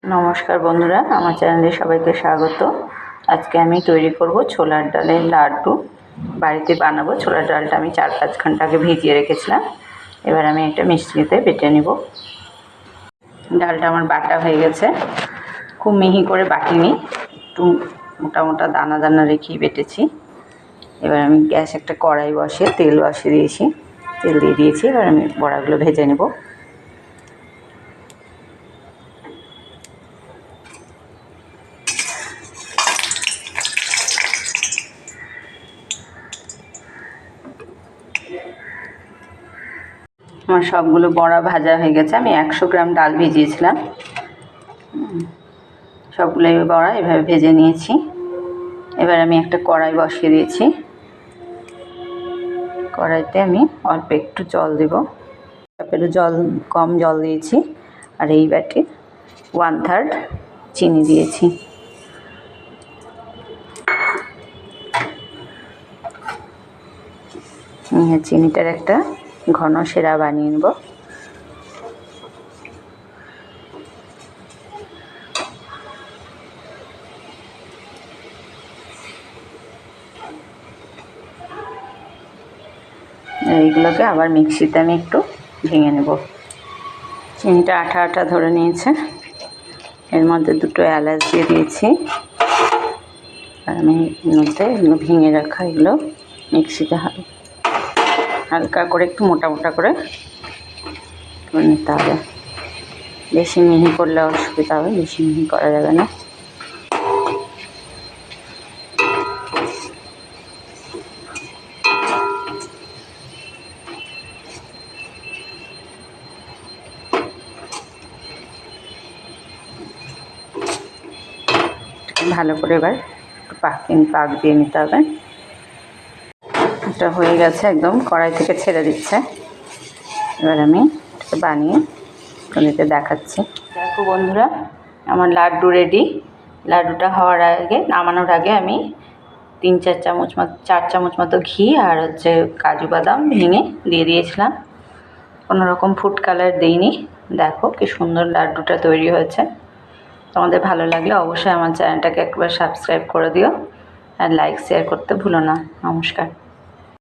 নমস্কার বন্ধুরা, আমার চ্যানেলে সবাইকে স্বাগত। আজকে আমি তৈরি করব ছোলার ডালের লাড্ডু। বাড়িতে বানাবো। ছোলার ডালটা আমি 4-5 ঘন্টা আগে ভিজিয়ে রেখেছিলাম। এবার আমি একটা মিক্সিতে বেটে নেব। ডালটা আমার বাটা হয়ে গেছে। খুব মিহি করে বাটিনি, একটু মোটা মোটা দানা দানা রেখেই বেটেছি। এবার আমি গ্যাস একটা কড়াই বসিয়ে তেল বসিয়ে দিয়েছি। তেল দিয়ে দিয়েছি। এবার আমি বড়াগুলো ভেজে নেব। আমার সবগুলো বড়া ভাজা হয়ে গেছে। আমি 100 গ্রাম ডাল ভিজিয়েছিলাম। সবগুলো বড়া এভাবে ভেজে নিয়েছি। এবার আমি একটা কড়াই বসিয়ে দিয়েছি। কড়াইতে আমি অল্প একটু জল দেব। একটু কম জল দিয়েছি। আর এই বাটি 1/3 চিনি দিয়েছি। চিনিটার একটা ঘন শিরা বানিয়ে নেব। এইগুলোকে আবার মিক্সিতে আমি একটু ভেঙে নেব। চিনিটা আঠা আঠা ধরে নিয়েছে। এর মধ্যে 2টো এলাচ দিয়ে দিয়েছি। আর আমি এর মধ্যে এগুলো ভেঙে রাখা এগুলো মিক্সিতে হালকা করে একটু মোটা মোটা করে নিতে হবে। বেশি মিহি করলে অসুবিধা হবে, বেশি মিহি করা যাবে না। ভালো করে এবার পাক দিয়ে নিতে হবে। এটা হয়ে গেছে, একদম কড়াই থেকে ছেড়ে দিচ্ছে। এবার আমি এটা বানিয়ে তোমাদেরকে দেখাচ্ছি। দেখো বন্ধুরা, আমার লাড্ডু রেডি। লাড্ডুটা হওয়ার আগে, নামানোর আগে আমি 4 চামচ মতো ঘি আর কাজু বাদাম ভেঙে দিয়ে দিয়েছিলাম। কোনো রকম ফুড কালার দিইনি। দেখো কি সুন্দর লাড্ডুটা তৈরি হয়েছে। তোমাদের ভালো লাগলে অবশ্যই আমার চ্যানেলটাকে একবার সাবস্ক্রাইব করে দিও আর লাইক শেয়ার করতে ভুলো না। নমস্কার।